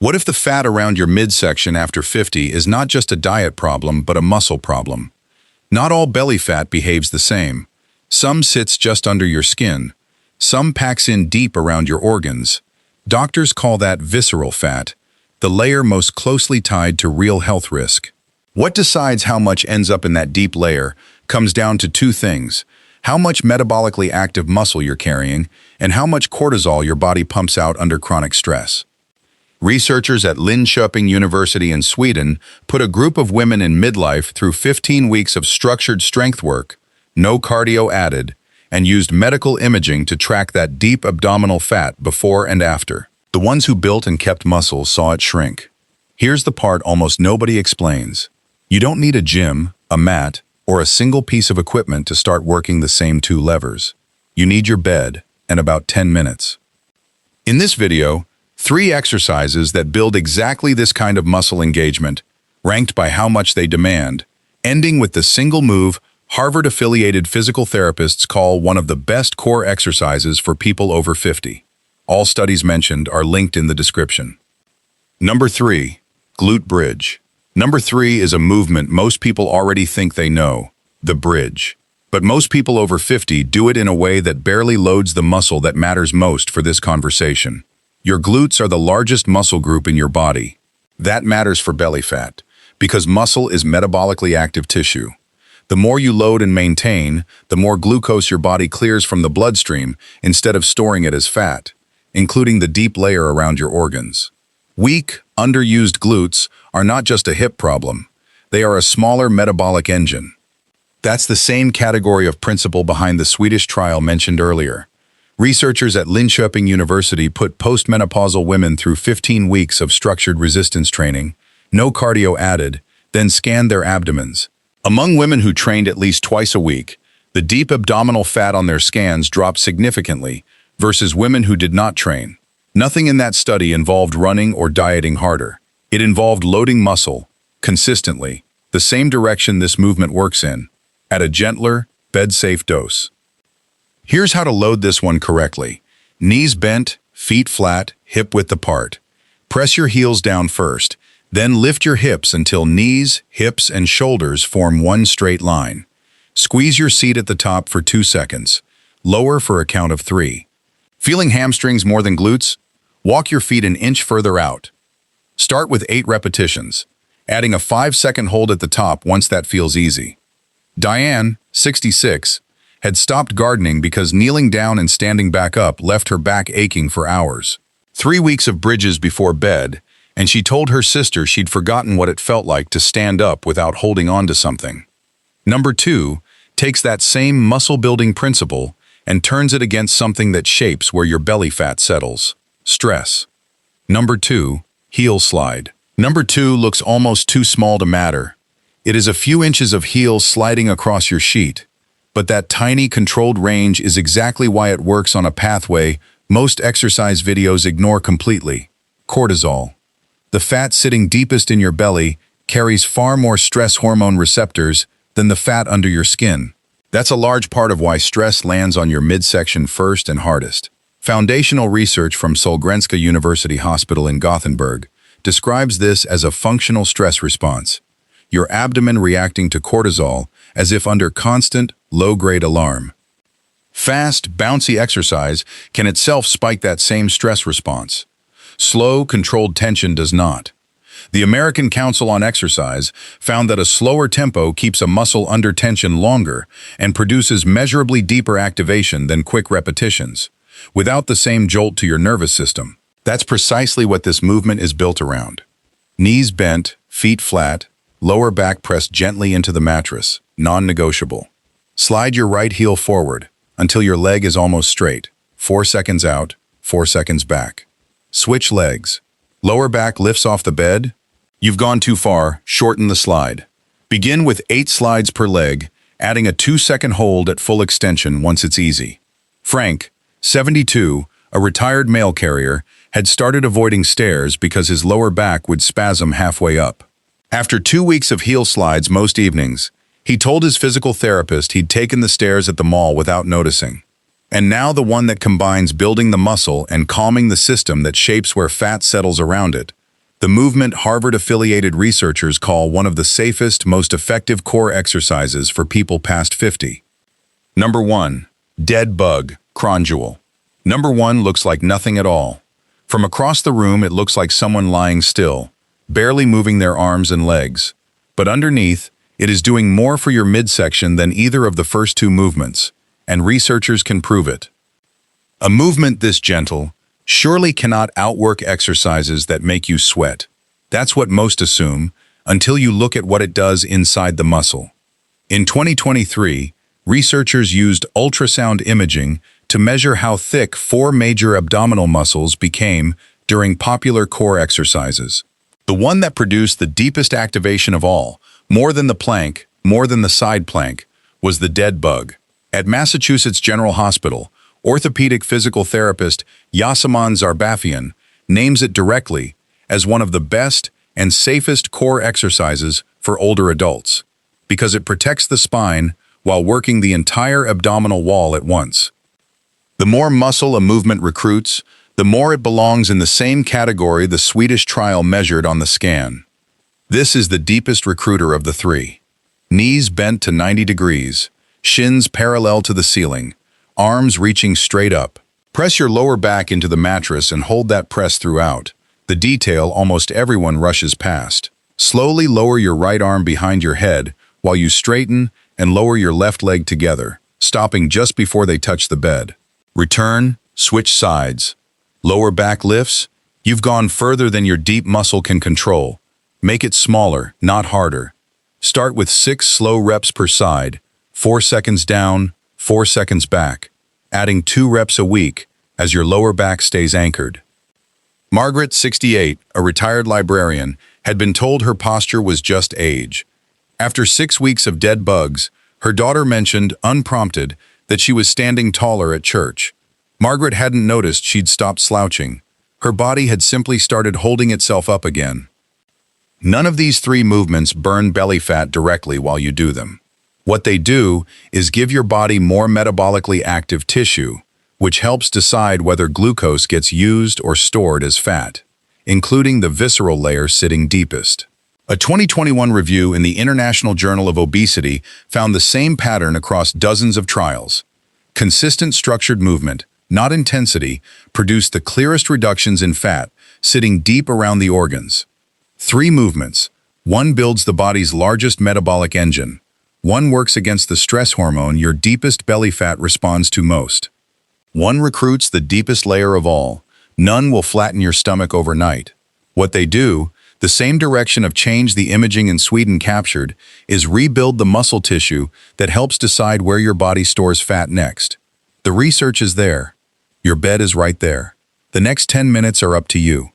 What if the fat around your midsection after 50 is not just a diet problem, but a muscle problem? Not all belly fat behaves the same. Some sits just under your skin. Some packs in deep around your organs. Doctors call that visceral fat, the layer most closely tied to real health risk. What decides how much ends up in that deep layer comes down to two things: how much metabolically active muscle you're carrying, and how much cortisol your body pumps out under chronic stress. Researchers at Linköping University in Sweden put a group of women in midlife through 15 weeks of structured strength work, no cardio added, and used medical imaging to track that deep abdominal fat before and after. The ones who built and kept muscle saw it shrink. Here's the part almost nobody explains. You don't need a gym, a mat, or a single piece of equipment to start working the same two levers. You need your bed and about 10 minutes. In this video, 3 exercises that build exactly this kind of muscle engagement, ranked by how much they demand, ending with the single move Harvard-affiliated physical therapists call one of the best core exercises for people over 50. All studies mentioned are linked in the description. Number 3. Glute Bridge. Number 3 is a movement most people already think they know, the bridge. But most people over 50 do it in a way that barely loads the muscle that matters most for this conversation. Your glutes are the largest muscle group in your body. That matters for belly fat, because muscle is metabolically active tissue. The more you load and maintain, the more glucose your body clears from the bloodstream instead of storing it as fat, including the deep layer around your organs. Weak, underused glutes are not just a hip problem. They are a smaller metabolic engine. That's the same category of principle behind the Swedish trial mentioned earlier. Researchers at Linköping University put postmenopausal women through 15 weeks of structured resistance training, no cardio added, then scanned their abdomens. Among women who trained at least twice a week, the deep abdominal fat on their scans dropped significantly versus women who did not train. Nothing in that study involved running or dieting harder. It involved loading muscle, consistently, the same direction this movement works in, at a gentler, bed-safe dose. Here's how to load this one correctly. Knees bent, feet flat, hip width apart. Press your heels down first, then lift your hips until knees, hips, and shoulders form one straight line. Squeeze your seat at the top for 2 seconds. Lower for a count of 3. Feeling hamstrings more than glutes? Walk your feet an inch further out. Start with 8 repetitions, adding a 5-second hold at the top once that feels easy. Diane, 66, had stopped gardening because kneeling down and standing back up left her back aching for hours. 3 weeks of bridges before bed, and she told her sister she'd forgotten what it felt like to stand up without holding on to something. Number 2 takes that same muscle-building principle and turns it against something that shapes where your belly fat settles: stress. Number 2, heel slide. Number 2 looks almost too small to matter. It is a few inches of heel sliding across your sheet. But that tiny controlled range is exactly why it works on a pathway most exercise videos ignore completely: cortisol. The fat sitting deepest in your belly carries far more stress hormone receptors than the fat under your skin. That's a large part of why stress lands on your midsection first and hardest. Foundational research from Sahlgrenska University Hospital in Gothenburg describes this as a functional stress response: your abdomen reacting to cortisol as if under constant, low-grade alarm. Fast, bouncy exercise can itself spike that same stress response. Slow, controlled tension does not. The American Council on Exercise found that a slower tempo keeps a muscle under tension longer and produces measurably deeper activation than quick repetitions, without the same jolt to your nervous system. That's precisely what this movement is built around. Knees bent, feet flat, lower back pressed gently into the mattress, non-negotiable. Slide your right heel forward until your leg is almost straight. 4 seconds out, 4 seconds back. Switch legs. Lower back lifts off the bed. You've gone too far, shorten the slide. Begin with 8 slides per leg, adding a 2-second hold at full extension once it's easy. Frank, 72, a retired mail carrier, had started avoiding stairs because his lower back would spasm halfway up. After 2 weeks of heel slides most evenings, he told his physical therapist he'd taken the stairs at the mall without noticing. And now the one that combines building the muscle and calming the system that shapes where fat settles around it The movement Harvard-affiliated researchers call one of the safest, most effective core exercises for people past 50. Number 1. Dead bug, cronjewel. Number 1 looks like nothing at all. From across the room, it looks like someone lying still, barely moving their arms and legs. But underneath, it is doing more for your midsection than either of the first two movements, and researchers can prove it. A movement this gentle surely cannot outwork exercises that make you sweat. That's what most assume, until you look at what it does inside the muscle. In 2023, researchers used ultrasound imaging to measure how thick 4 major abdominal muscles became during popular core exercises. The one that produced the deepest activation of all, more than the plank, more than the side plank, was the dead bug. At Massachusetts General Hospital, orthopedic physical therapist Yaseman Zarbafian names it directly as one of the best and safest core exercises for older adults, because it protects the spine while working the entire abdominal wall at once. The more muscle a movement recruits, the more it belongs in the same category the Swedish trial measured on the scan. This is the deepest recruiter of the 3. Knees bent to 90 degrees, shins parallel to the ceiling, arms reaching straight up. Press your lower back into the mattress and hold that press throughout, the detail almost everyone rushes past. Slowly lower your right arm behind your head while you straighten and lower your left leg together, stopping just before they touch the bed. Return, switch sides. Lower back lifts. You've gone further than your deep muscle can control. Make it smaller, not harder. Start with 6 slow reps per side, 4 seconds down, 4 seconds back, adding 2 reps a week as your lower back stays anchored. Margaret, 68, a retired librarian, had been told her posture was just age. After 6 weeks of dead bugs, her daughter mentioned, unprompted, that she was standing taller at church. Margaret hadn't noticed she'd stopped slouching. Her body had simply started holding itself up again. None of these 3 movements burn belly fat directly while you do them. What they do is give your body more metabolically active tissue, which helps decide whether glucose gets used or stored as fat, including the visceral layer sitting deepest. A 2021 review in the International Journal of Obesity found the same pattern across dozens of trials. Consistent structured movement, not intensity, produced the clearest reductions in fat, sitting deep around the organs. 3 movements. 1 builds the body's largest metabolic engine. 1 works against the stress hormone your deepest belly fat responds to most. 1 recruits the deepest layer of all. None will flatten your stomach overnight. What they do, the same direction of change the imaging in Sweden captured, is rebuild the muscle tissue that helps decide where your body stores fat next. The research is there. Your bed is right there. The next 10 minutes are up to you.